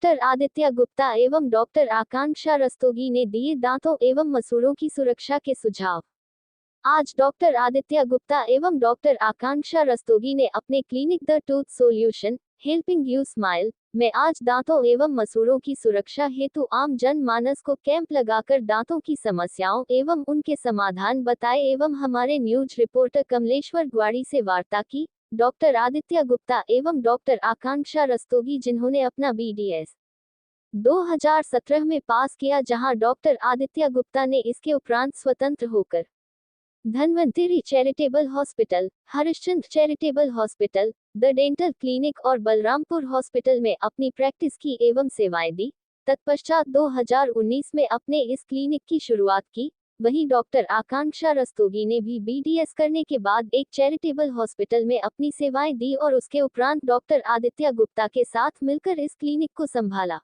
Doctor Aditya Gupta एवं doctor आकांक्षा रस्तोगी ने दिए दांतों एवं मसूड़ों की सुरक्षा के सुझाव। आज डॉक्टर आदित्य गुप्ता एवं डॉक्टर आकांक्षा रस्तोगी ने अपने clinic the tooth solution helping you smile में आज दांतों एवं मसूड़ों की सुरक्षा हेतु आम जन मानस को कैंप लगाकर दांतों की समस्याओं एवं उनके समाधान बताए एवं हमारे न्यूज रिपोर्टर कमलेश्वर ग्वाड़ी से वार्ता की। डॉक्टर आदित्य गुप्ता एवं डॉक्टर आकांक्षा रस्तोगी जिन्होंने अपना BDS 2017 में पास किया, जहां डॉक्टर आदित्य गुप्ता ने इसके उपरांत स्वतंत्र होकर Dhanvantari charitable hospital, Harishchandra charitable hospital, the dental clinic और बलरामपुर हॉस्पिटल में अपनी प्रैक्टिस की एवं सेवाएं दी। तत्पश्चात 2019 में अपने इस क्लिनिक की शुरुआत की। वहीं डॉक्टर आकांक्षा रस्तोगी ने भी BDS करने के बाद एक चैरिटेबल हॉस्पिटल में अपनी सेवाएं दी और उसके उपरांत डॉक्टर आदित्य गुप्ता के साथ मिलकर इस क्लिनिक को संभाला।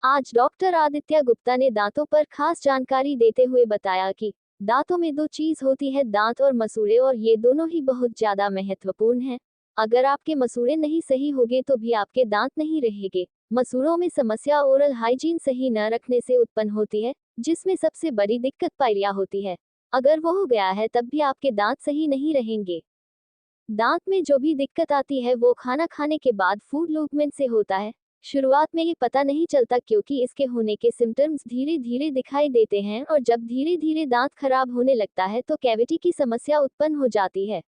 आज डॉक्टर आदित्य गुप्ता ने दांतों पर खास जानकारी देते हुए बताया कि दांतों में दो चीज होती है, दांत और मसूड़े, और ये दोनों ही बहुत ज्यादा महत्वपूर्ण हैं। अगर आपके मसूड़े नहीं सही होंगे तो भी आपके दांत नहीं रहेंगे। मसूड़ों में समस्या ओरल हाइजीन सही न रखने से उत्पन्न होती है, जिसमें सबसे बड़ी दिक्कत पायरिया होती है। अगर वो हो गया है तब भी आपके दांत सही नहीं रहेंगे। दांत में जो भी दिक्कत आती है वो खाना खाने के बाद फूड मूवमेंट से होता है। शुरुआत में ये पता नहीं चलता क्योंकि इसके होने के सिम्टम्स धीरे धीरे दिखाई देते हैं, और जब धीरे धीरे दांत खराब होने लगता है तो कैविटी की समस्या उत्पन्न हो जाती है,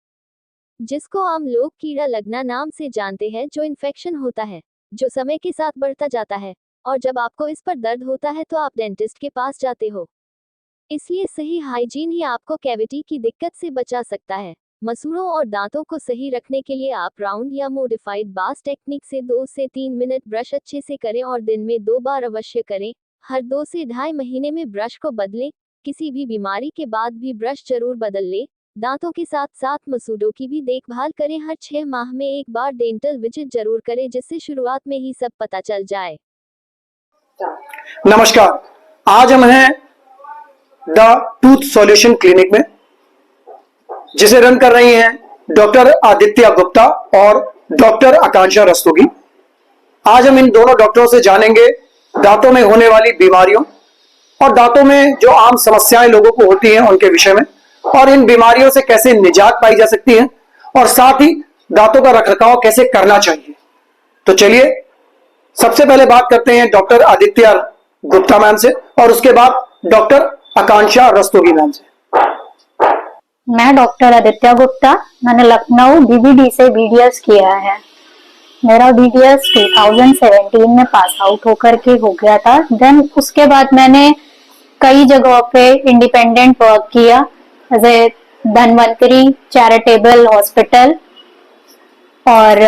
जिसको आम लोग कीड़ा लगना नाम से जानते हैं, जो इन्फेक्शन होता है जो समय के साथ बढ़ता जाता है। और जब आपको इस पर दर्द होता है तो आप डेंटिस्ट के पास जाते हो। इसलिए सही हाइजीन ही आपको कैविटी की दिक्कत से बचा सकता है। मसूड़ों और दांतों को सही रखने के लिए आप राउंड या मॉडिफाइड बास टेक्निक से 2 से 3 मिनट ब्रश अच्छे से करें और दिन में 2 बार अवश्य करें। हर 2 से ढाई महीने में ब्रश को बदलें। किसी भी बीमारी के बाद भी ब्रश जरूर बदल लें। दांतों के साथ साथ मसूड़ों की भी देखभाल करें। हर 6 माह में एक बार डेंटल विजिट जरूर करें, जिससे शुरुआत में ही सब पता चल जाए। नमस्कार, आज हम हैं द टूथ सॉल्यूशन क्लिनिक में, जिसे रन कर रही हैं डॉक्टर आदित्य गुप्ता और डॉक्टर आकांक्षा रस्तोगी। आज हम इन दोनों डॉक्टरों से जानेंगे दांतों में होने वाली बीमारियों और दांतों में जो आम समस्याएं लोगों को होती हैं उनके विषय में, और इन बीमारियों से कैसे निजात पाई जा सकती है, और साथ ही दांतों का रखरखाव कैसे करना चाहिए। तो चलिए सबसे पहले बात करते हैं डॉक्टर आदित्य गुप्ता मैम से और उसके बाद डॉक्टर आकांक्षा रस्तोगी मैम से। मैं डॉक्टर आदित्य गुप्ता, मैंने लखनऊ DBD से BDS किया है। मेरा BDS 2017 में पास आउट होकर के हो गया था। देन उसके बाद मैंने कई जगहों पे इंडिपेंडेंट वर्क किया, जैसे धन्वंतरी चैरिटेबल हॉस्पिटल और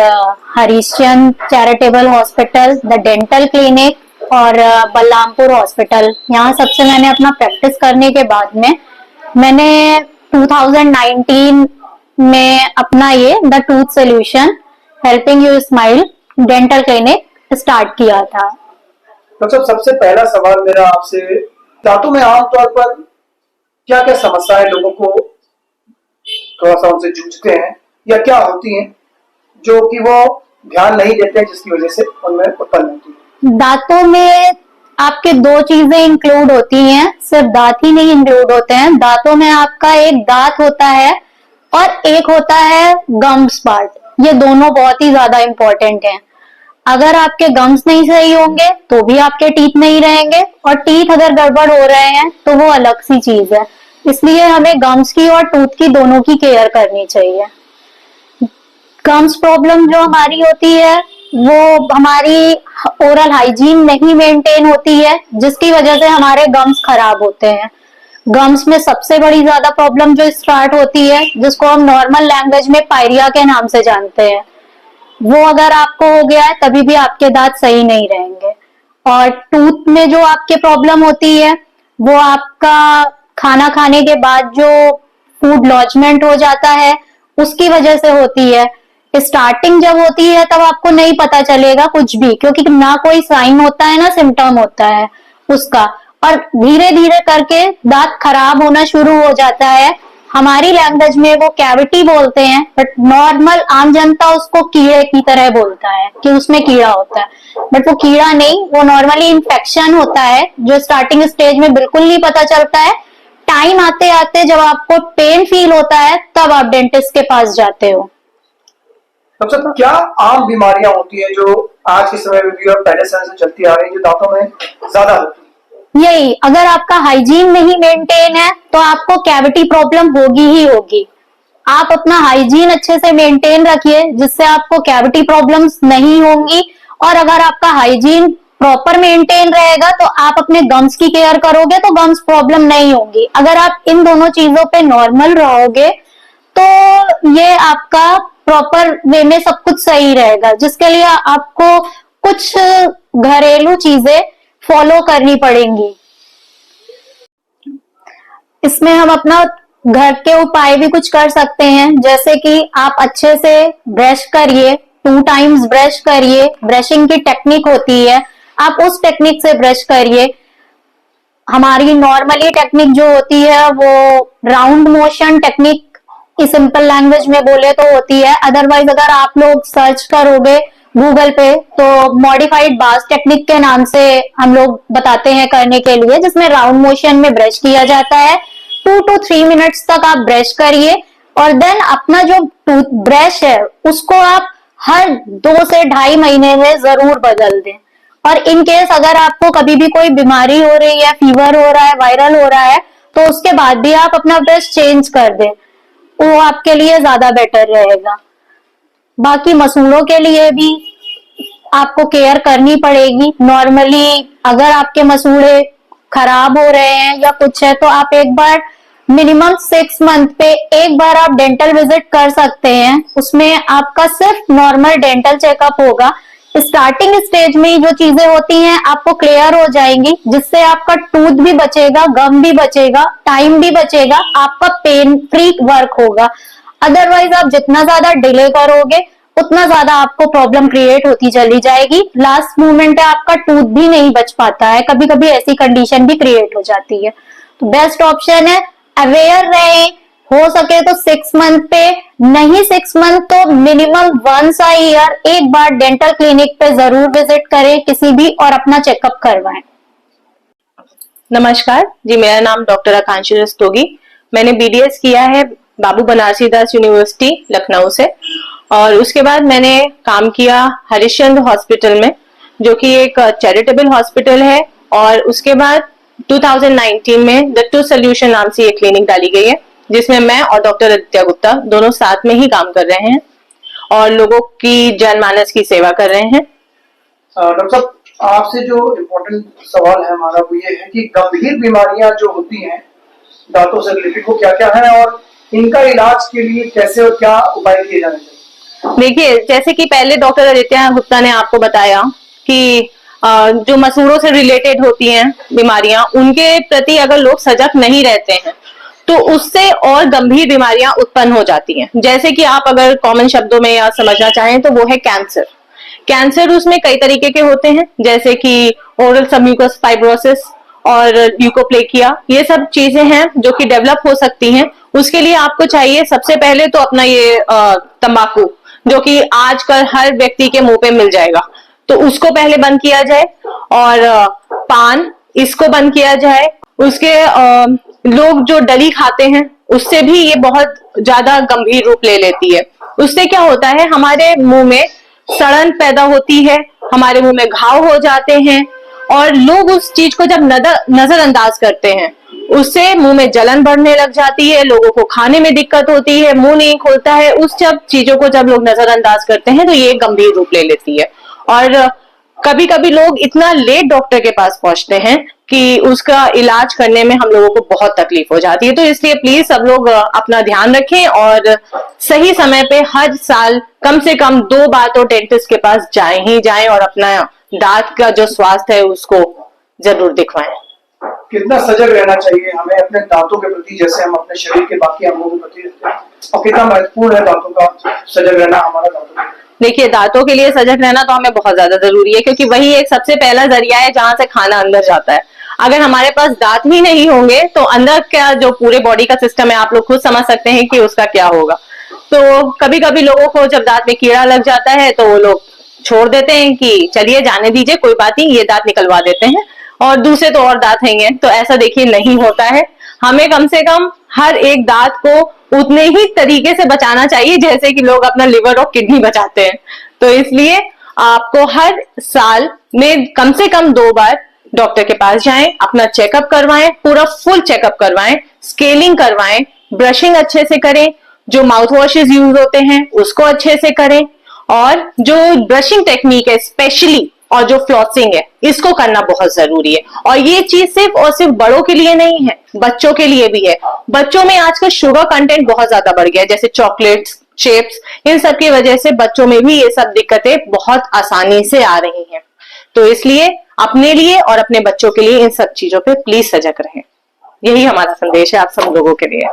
Harishchandra charitable hospital, the dental clinic और बलरामपुर हॉस्पिटल। यहाँ सबसे मैंने अपना प्रैक्टिस करने के बाद में मैंने 2019 में अपना ये the tooth solution helping you smile dental clinic start किया था। मतलब सबसे पहला सवाल मेरा आपसे, दांतों में आमतौर पर क्या क्या समस्याएं लोगों को थोड़ा सा उनसे जूझते हैं या क्या होती हैं जो कि वो ध्यान नहीं देते हैं, जिसकी वजह से उनमें उत्पन्न होती है? दांतों में आपके दो चीजें इंक्लूड होती हैं, सिर्फ दांत ही नहीं इंक्लूड होते हैं। दांतों में आपका एक दांत होता है और एक होता है गम्स पार्ट। ये दोनों बहुत ही ज्यादा इंपॉर्टेंट हैं। अगर आपके गम्स नहीं सही होंगे तो भी आपके टीथ नहीं रहेंगे, और टीथ अगर गड़बड़ हो रहे हैं तो वो अलग सी चीज है। इसलिए हमें गम्स की और टूथ की दोनों की केयर करनी चाहिए। गम्स प्रॉब्लम जो हमारी होती है वो हमारी ओरल हाइजीन नहीं मेंटेन होती है, जिसकी वजह से हमारे गम्स खराब होते हैं। गम्स में सबसे बड़ी ज्यादा प्रॉब्लम जो स्टार्ट होती है, जिसको हम नॉर्मल लैंग्वेज में पायरिया के नाम से जानते हैं, वो अगर आपको हो गया है तभी भी आपके दांत सही नहीं रहेंगे। और टूथ में जो आपके प्रॉब्लम होती है वो आपका खाना खाने के बाद जो फूड लॉजमेंट हो जाता है उसकी वजह से होती है। स्टार्टिंग जब होती है तब आपको नहीं पता चलेगा कुछ भी, क्योंकि ना कोई साइन होता है ना सिम्टम होता है उसका, और धीरे धीरे करके दांत खराब होना शुरू हो जाता है। हमारी लैंग्वेज में वो कैविटी बोलते हैं, बट नॉर्मल आम जनता उसको कीड़े की तरह बोलता है कि उसमें कीड़ा होता है, बट वो कीड़ा नहीं, वो नॉर्मली इन्फेक्शन होता है जो स्टार्टिंग स्टेज में बिल्कुल नहीं पता चलता है। टाइम आते आते जब आपको पेन फील होता है तब आप डेंटिस्ट के पास जाते हो। डॉक्टर साहब, क्या आम बीमारियां होती हैं जो आज के समय में भी और पहले समय से चलती आ रही है, जो दांतों में ज्यादा होती है? यही, अगर आपका हाइजीन नहीं मेंटेन है तो आपको कैविटी प्रॉब्लम होगी ही होगी। आप अपना हाइजीन अच्छे से मेंटेन रखिए जिससे आपको कैविटी प्रॉब्लम्स नहीं होंगी, और अगर आपका हाइजीन प्रॉपर मेंटेन रहेगा तो आप अपने गम्स की केयर करोगे तो गम्स प्रॉब्लम नहीं होगी। अगर आप इन दोनों चीजों पे नॉर्मल रहोगे तो ये आपका प्रॉपर वे में सब कुछ सही रहेगा, जिसके लिए आपको कुछ घरेलू चीजें फॉलो करनी पड़ेंगी। इसमें हम अपना घर के उपाय भी कुछ कर सकते हैं, जैसे कि आप अच्छे से ब्रश करिए, 2 टाइम्स ब्रश करिए। ब्रशिंग की टेक्निक होती है, आप उस टेक्निक से ब्रश करिए। हमारी नॉर्मली टेक्निक जो होती है वो राउंड मोशन टेक्निक की सिंपल लैंग्वेज में बोले तो होती है। अदरवाइज अगर आप लोग सर्च करोगे गूगल पे तो मॉडिफाइड बास टेक्निक के नाम से हम लोग बताते हैं करने के लिए, जिसमें राउंड मोशन में ब्रश किया जाता है। 2 to 3 मिनट्स तक आप ब्रश करिए, और देन अपना जो टूथ ब्रश है उसको आप हर 2 से 2.5 महीने में जरूर बदल दें। और इन केस अगर आपको कभी भी कोई बीमारी हो रही है, फीवर हो रहा है, वायरल हो रहा है, तो उसके बाद भी आप अपना ब्रश चेंज कर दें, वो आपके लिए ज्यादा बेटर रहेगा। बाकी मसूड़ों के लिए भी आपको केयर करनी पड़ेगी। नॉर्मली अगर आपके मसूड़े खराब हो रहे हैं या कुछ है तो आप एक बार मिनिमम 6 मंथ पे एक बार आप डेंटल विजिट कर सकते हैं। उसमें आपका सिर्फ नॉर्मल डेंटल चेकअप होगा। स्टार्टिंग स्टेज में जो चीजें होती हैं आपको क्लियर हो जाएंगी, जिससे आपका टूथ भी बचेगा, गम भी बचेगा, टाइम भी बचेगा, आपका पेन फ्री वर्क होगा। अदरवाइज आप जितना ज्यादा डिले करोगे उतना ज्यादा आपको प्रॉब्लम क्रिएट होती चली जाएगी। लास्ट मोमेंट है, आपका टूथ भी नहीं बच पाता है, कभी कभी ऐसी कंडीशन भी क्रिएट हो जाती है। तो बेस्ट ऑप्शन है अवेयर रहे, हो सके तो 6 मंथ पे, नहीं 6 मंथ तो मिनिमम वंस अ ईयर एक बार डेंटल क्लिनिक पे जरूर विजिट करें किसी भी, और अपना चेकअप करवाएं। नमस्कार जी, मेरा नाम डॉक्टर आकांक्षा रस्तोगी। मैंने बीडीएस किया है बाबू बनारसी दास यूनिवर्सिटी लखनऊ से, और उसके बाद मैंने काम किया हरिश्चंद्र हॉस्पिटल में, जो कि एक चैरिटेबल हॉस्पिटल है। और उसके बाद 2019 में द टू सोल्यूशन नाम से ये क्लिनिक डाली गई है, जिसमें मैं और डॉक्टर आदित्य गुप्ता दोनों साथ में ही काम कर रहे हैं और लोगों की जनमानस की सेवा कर रहे हैं। डॉक्टर साहब, आपसे जो इम्पोर्टेंट सवाल है हमारा वो ये है कि गंभीर बीमारियां जो होती हैं दांतों से रिलेटेड वो क्या क्या है, और इनका इलाज के लिए कैसे और क्या उपाय किए जाने चाहिए? देखिए, जैसे कि पहले डॉक्टर आदित्य गुप्ता ने आपको बताया कि जो मसूड़ों से रिलेटेड होती हैं बीमारियां, उनके प्रति अगर लोग सजग नहीं रहते हैं तो उससे और गंभीर बीमारियां उत्पन्न हो जाती हैं। जैसे कि आप अगर कॉमन शब्दों में या समझना चाहें तो वो है कैंसर। कैंसर उसमें कई तरीके के होते हैं, जैसे कि ओरल सबम्यूकस फाइब्रोसिस और ल्यूकोप्लेकिया, ये सब चीजें हैं जो कि डेवलप हो सकती हैं। उसके लिए आपको चाहिए सबसे पहले तो अपना ये तंबाकू, जो कि आजकल हर व्यक्ति के मुंह पे मिल जाएगा, तो उसको पहले बंद किया जाए। और पान, इसको बंद किया जाए। उसके लोग जो डली खाते हैं उससे भी ये बहुत ज्यादा गंभीर रूप ले लेती है। उससे क्या होता है, हमारे मुंह में सड़न पैदा होती है, हमारे मुंह में घाव हो जाते हैं, और लोग उस चीज को जब नजरअंदाज करते हैं उससे मुंह में जलन बढ़ने लग जाती है, लोगों को खाने में दिक्कत होती है, मुंह नहीं खुलता है। उस सब चीजों को जब लोग नजरअंदाज करते हैं तो ये गंभीर रूप ले लेती है। और कभी कभी लोग इतना लेट डॉक्टर के पास पहुंचते हैं कि उसका इलाज करने में हम लोगों को बहुत तकलीफ हो जाती है। तो इसलिए प्लीज सब लोग अपना ध्यान रखें और सही समय पे हर साल कम से कम 2 बार तो डेंटिस्ट के पास जाएं ही जाएं, और अपना दांत का जो स्वास्थ्य है उसको जरूर दिखवाएं। कितना सजग रहना चाहिए हमें अपने दांतों के प्रति, जैसे हम अपने शरीर के बाकी अंगों के प्रति रहते हैं, और कितना महत्वपूर्ण है दांतों का सजग रहना हमारा दांतों के? देखिए, दांतों के लिए सजग रहना तो हमें बहुत ज्यादा जरूरी है, क्योंकि वही एक सबसे पहला जरिया है जहां से खाना अंदर जाता है। अगर हमारे पास दांत ही नहीं होंगे तो अंदर क्या जो पूरे बॉडी का सिस्टम है, आप लोग खुद समझ सकते हैं कि उसका क्या होगा। तो कभी कभी लोगों को जब दांत में कीड़ा लग जाता है तो वो लोग छोड़ देते हैं कि चलिए जाने दीजिए, कोई बात नहीं, ये दांत निकलवा देते हैं और दूसरे तो और दांत हैंगे। तो ऐसा देखिए नहीं होता है। हमें कम से कम हर एक दांत को उतने ही तरीके से बचाना चाहिए जैसे कि लोग अपना लिवर और किडनी बचाते हैं। तो इसलिए आपको हर साल में कम से कम 2 बार डॉक्टर के पास जाएं, अपना चेकअप करवाएं, पूरा फुल चेकअप करवाएं, स्केलिंग करवाएं, ब्रशिंग अच्छे से करें, जो माउथ वॉशेस यूज होते हैं उसको अच्छे से करें, और जो ब्रशिंग टेक्निक है स्पेशली और जो फ्लॉसिंग है इसको करना बहुत जरूरी है। और ये चीज सिर्फ और सिर्फ बड़ों के लिए नहीं है, बच्चों के लिए भी है। बच्चों में आजकल शुगर कंटेंट बहुत ज्यादा बढ़ गया है, जैसे चॉकलेट्स, चिप्स, इन सब की वजह से बच्चों में भी ये सब दिक्कतें बहुत आसानी से आ रही हैं। तो इसलिए अपने लिए और अपने बच्चों के लिए इन सब चीजों पे प्लीज सजग रहें। यही हमारा संदेश है आप सब लोगों के लिए।